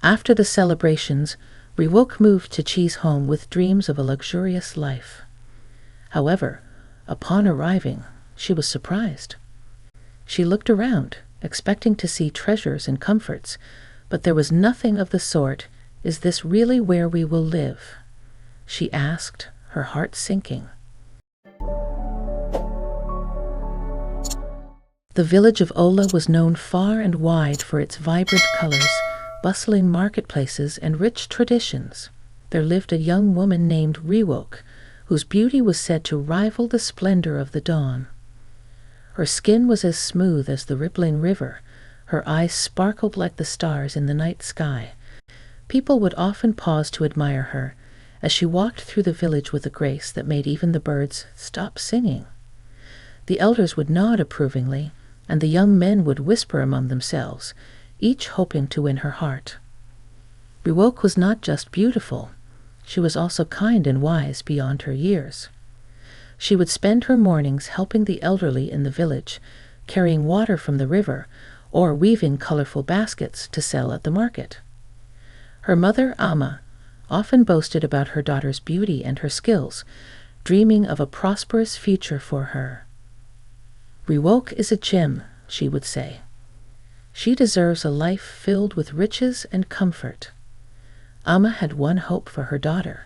After the celebrations, Roke moved to Chi's home with dreams of a luxurious life. However, upon arriving, she was surprised. She looked around, expecting to see treasures and comforts, but there was nothing of the sort. "Is this really where we will live?" she asked, her heart sinking. The village of Ola was known far and wide for its vibrant colors, bustling marketplaces, and rich traditions. There lived a young woman named Roke, whose beauty was said to rival the splendor of the dawn. Her skin was as smooth as the rippling river. Her eyes sparkled like the stars in the night sky. People would often pause to admire her, as she walked through the village with a grace that made even the birds stop singing. The elders would nod approvingly, and the young men would whisper among themselves, each hoping to win her heart. Roke was not just beautiful, she was also kind and wise beyond her years. She would spend her mornings helping the elderly in the village, carrying water from the river, or weaving colorful baskets to sell at the market. Her mother, Amma, often boasted about her daughter's beauty and her skills, dreaming of a prosperous future for her. "Roke is a gem," she would say. "She deserves a life filled with riches and comfort." Amma had one hope for her daughter: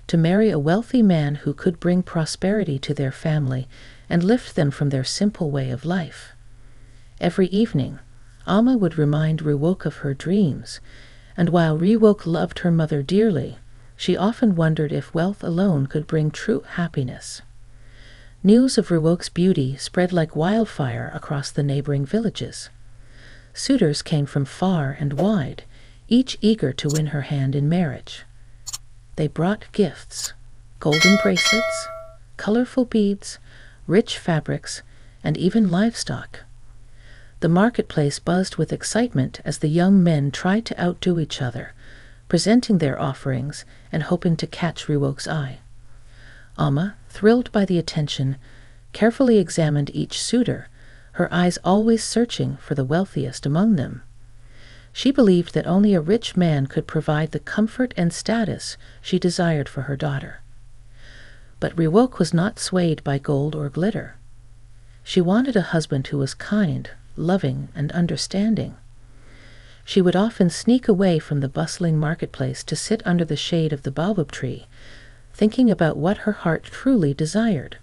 to marry a wealthy man who could bring prosperity to their family and lift them from their simple way of life. Every evening, Amma would remind Roke of her dreams, and while Roke loved her mother dearly, she often wondered if wealth alone could bring true happiness. News of Roke's beauty spread like wildfire across the neighboring villages. Suitors came from far and wide, each eager to win her hand in marriage. They brought gifts: golden bracelets, colorful beads, rich fabrics, and even livestock. The marketplace buzzed with excitement as the young men tried to outdo each other, presenting their offerings and hoping to catch Roke's eye. Amma, thrilled by the attention, carefully examined each suitor, her eyes always searching for the wealthiest among them. She believed that only a rich man could provide the comfort and status she desired for her daughter. But Roke was not swayed by gold or glitter. She wanted a husband who was kind, loving, and understanding. She would often sneak away from the bustling marketplace to sit under the shade of the baobab tree, thinking about what her heart truly desired.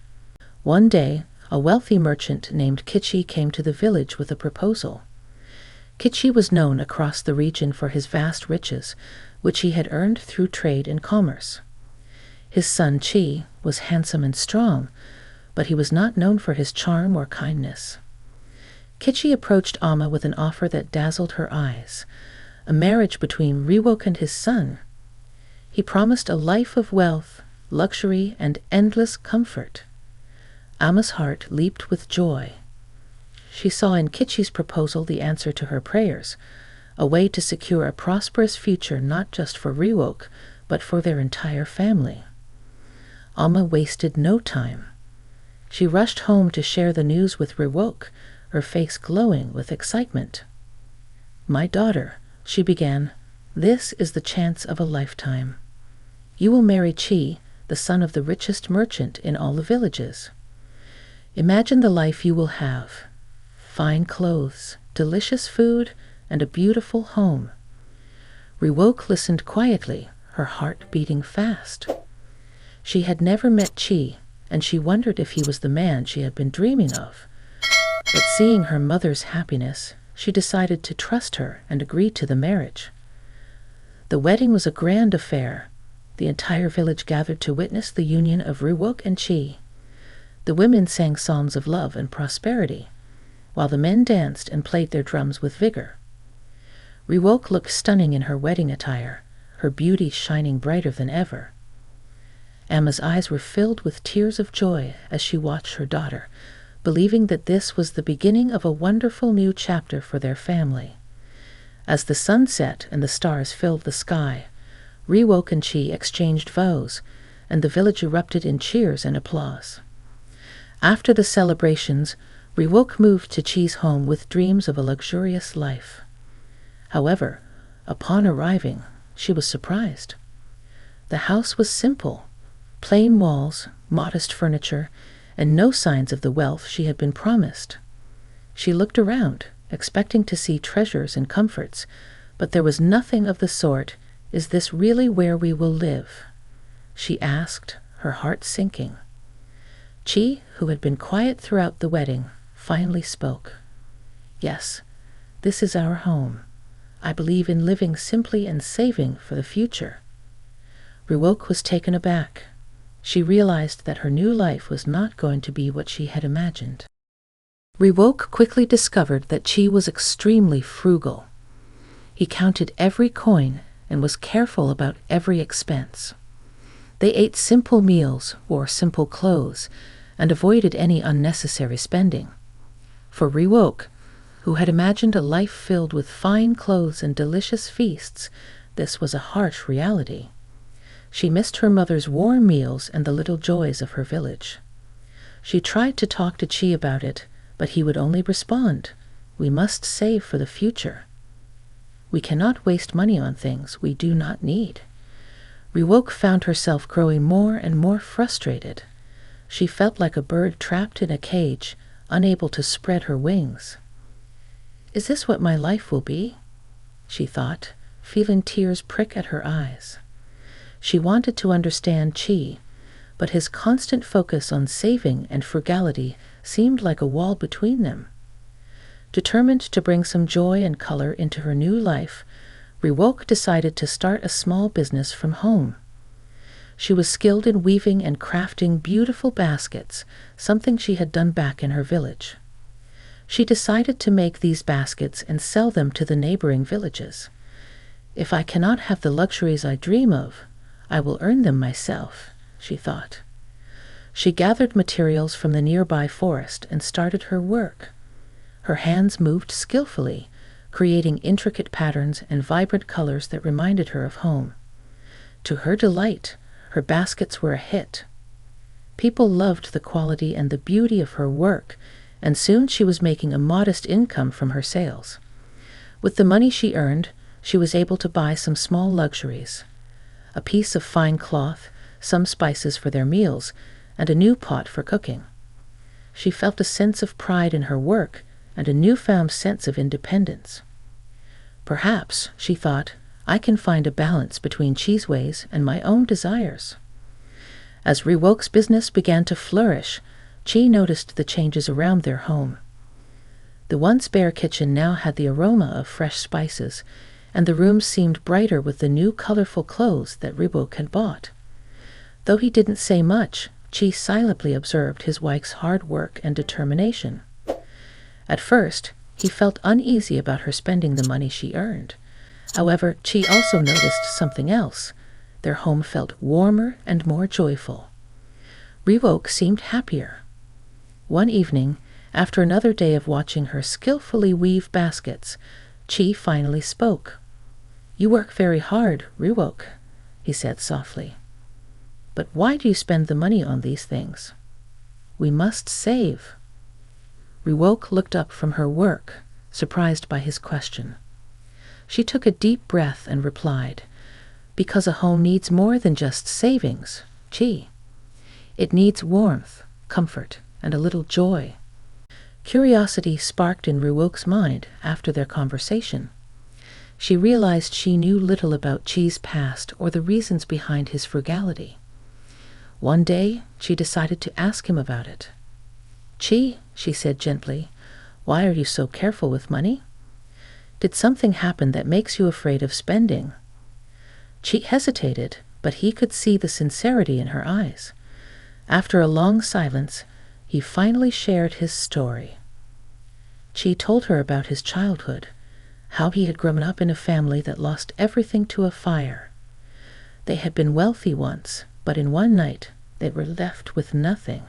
One day, a wealthy merchant named Kichi came to the village with a proposal. Kichi was known across the region for his vast riches, which he had earned through trade and commerce. His son Chi was handsome and strong, but he was not known for his charm or kindness. Kichi approached Amma with an offer that dazzled her eyes: a marriage between Roke and his son. He promised a life of wealth, luxury, and endless comfort. Amma's heart leaped with joy. She saw in Kichi's proposal the answer to her prayers, a way to secure a prosperous future not just for Roke, but for their entire family. Amma wasted no time. She rushed home to share the news with Roke, her face glowing with excitement. "My daughter," she began, "this is the chance of a lifetime. You will marry Chi, the son of the richest merchant in all the villages. Imagine the life you will have: fine clothes, delicious food, and a beautiful home." Roke listened quietly, her heart beating fast. She had never met Chi, and she wondered if he was the man she had been dreaming of. But seeing her mother's happiness, she decided to trust her and agreed to the marriage. The wedding was a grand affair. The entire village gathered to witness the union of Roke and Chi. The women sang songs of love and prosperity, while the men danced and played their drums with vigor. Roke looked stunning in her wedding attire, her beauty shining brighter than ever. Amma's eyes were filled with tears of joy as she watched her daughter, believing that this was the beginning of a wonderful new chapter for their family. As the sun set and the stars filled the sky, Roke and Chi exchanged vows, and the village erupted in cheers and applause. After the celebrations, Roke moved to Chi's home with dreams of a luxurious life. However, Upon arriving, she was surprised. The house was simple, plain walls, modest furniture, and no signs of the wealth she had been promised. She looked around, expecting to see treasures and comforts, but there was nothing of the sort. "Is this really where we will live?" she asked, her heart sinking. Chi, who had been quiet throughout the wedding, finally spoke. "Yes, this is our home. I believe in living simply and saving for the future." Roke was taken aback. She realized that her new life was not going to be what she had imagined. Roke quickly discovered that Chi was extremely frugal. He counted every coin and was careful about every expense. They ate simple meals, wore simple clothes, and avoided any unnecessary spending. For Roke, who had imagined a life filled with fine clothes and delicious feasts, this was a harsh reality. She missed her mother's warm meals and the little joys of her village. She tried to talk to Chi about it, but he would only respond, "We must save for the future. We cannot waste money on things we do not need." Roke found herself growing more and more frustrated. She felt like a bird trapped in a cage, unable to spread her wings. "Is this what my life will be?" she thought, feeling tears prick at her eyes. She wanted to understand Chi, but his constant focus on saving and frugality seemed like a wall between them. Determined to bring some joy and color into her new life, Roke decided to start a small business from home. She was skilled in weaving and crafting beautiful baskets, something she had done back in her village. She decided to make these baskets and sell them to the neighboring villages. "If I cannot have the luxuries I dream of, I will earn them myself," she thought. She gathered materials from the nearby forest and started her work. Her hands moved skillfully, creating intricate patterns and vibrant colors that reminded her of home. To her delight, her baskets were a hit. People loved the quality and the beauty of her work, and soon she was making a modest income from her sales. With the money she earned, she was able to buy some small luxuries: a piece of fine cloth, some spices for their meals, and a new pot for cooking. She felt a sense of pride in her work and a newfound sense of independence. "Perhaps," she thought, "I can find a balance between Chi's ways and my own desires." As Roke's business began to flourish, Chi noticed the changes around their home. The once bare kitchen now had the aroma of fresh spices, and the rooms seemed brighter with the new colorful clothes that Roke had bought. Though he didn't say much, Chi silently observed his wife's hard work and determination. At first, he felt uneasy about her spending the money she earned. However, Chi also noticed something else. Their home felt warmer and more joyful. Roke seemed happier. One evening, after another day of watching her skillfully weave baskets, Chi finally spoke. "You work very hard, Roke," he said softly. "But why do you spend the money on these things?" "We must save." Roke looked up from her work, surprised by his question. She took a deep breath and replied, "Because a home needs more than just savings, Chi. It needs warmth, comfort, and a little joy." Curiosity sparked in Roke's mind after their conversation. She realized she knew little about Chi's past or the reasons behind his frugality. One day, she decided to ask him about it. "Chi," she said gently, "why are you so careful with money? Did something happen that makes you afraid of spending?" Chi hesitated, but he could see the sincerity in her eyes. After a long silence, he finally shared his story. Chi told her about his childhood, how he had grown up in a family that lost everything to a fire. They had been wealthy once, but in one night they were left with nothing.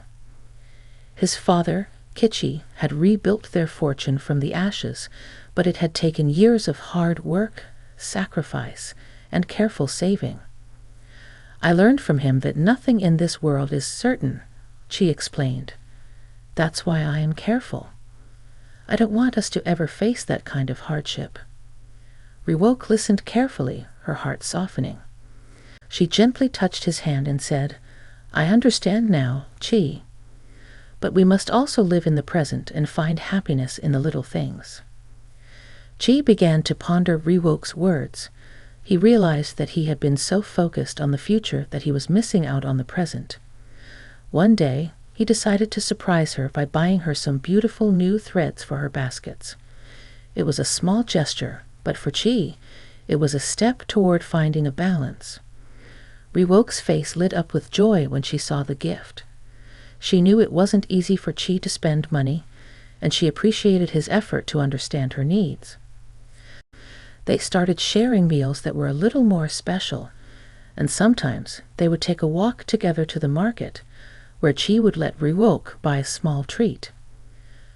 His father, Kichi, had rebuilt their fortune from the ashes, but it had taken years of hard work, sacrifice, and careful saving. "I learned from him that nothing in this world is certain," Chi explained. "That's why I am careful. I don't want us to ever face that kind of hardship." Roke listened carefully, her heart softening. She gently touched his hand and said, "I understand now, Chi. But we must also live in the present and find happiness in the little things." Chi began to ponder Roke's words. He realized that he had been so focused on the future that he was missing out on the present. One day, he decided to surprise her by buying her some beautiful new threads for her baskets. It was a small gesture, but for Chi, it was a step toward finding a balance. Roke's face lit up with joy when she saw the gift. She knew it wasn't easy for Chi to spend money, and she appreciated his effort to understand her needs. They started sharing meals that were a little more special, and sometimes they would take a walk together to the market, where Chi would let Roke buy a small treat.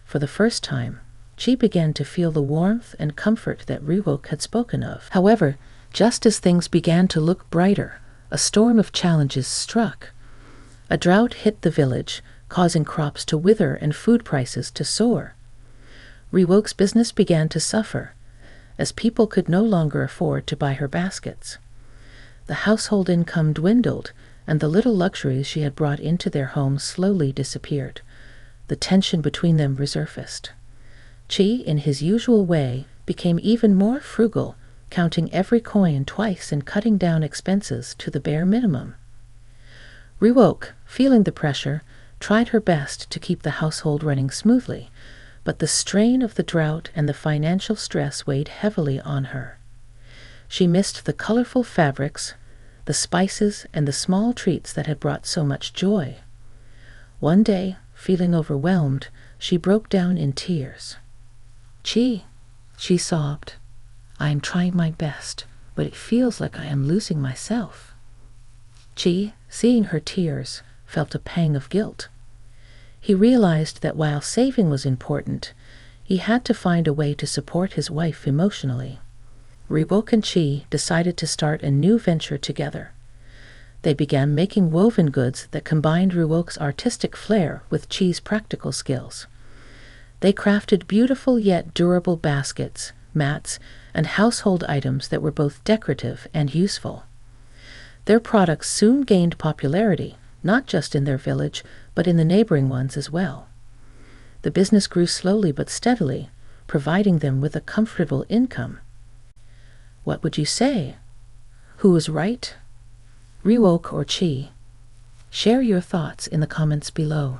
For the first time, Chi began to feel the warmth and comfort that Roke had spoken of. However, just as things began to look brighter, a storm of challenges struck. A drought hit the village, causing crops to wither and food prices to soar. Roke's business began to suffer, as people could no longer afford to buy her baskets. The household income dwindled, and the little luxuries she had brought into their home slowly disappeared. The tension between them resurfaced. Chi, in his usual way, became even more frugal, counting every coin twice and cutting down expenses to the bare minimum. Roke, feeling the pressure, tried her best to keep the household running smoothly, but the strain of the drought and the financial stress weighed heavily on her. She missed the colorful fabrics, the spices, and the small treats that had brought so much joy. One day, feeling overwhelmed, she broke down in tears. "Chi," she sobbed, "I am trying my best, but it feels like I am losing myself." Chi, seeing her tears, felt a pang of guilt. He realized that while saving was important, he had to find a way to support his wife emotionally. Roke and Chi decided to start a new venture together. They began making woven goods that combined Roke's artistic flair with Chi's practical skills. They crafted beautiful yet durable baskets, mats, and household items that were both decorative and useful. Their products soon gained popularity, not just in their village, but in the neighboring ones as well. The business grew slowly but steadily, providing them with a comfortable income. What would you say? Who was right? Roke or Chi? Share your thoughts in the comments below.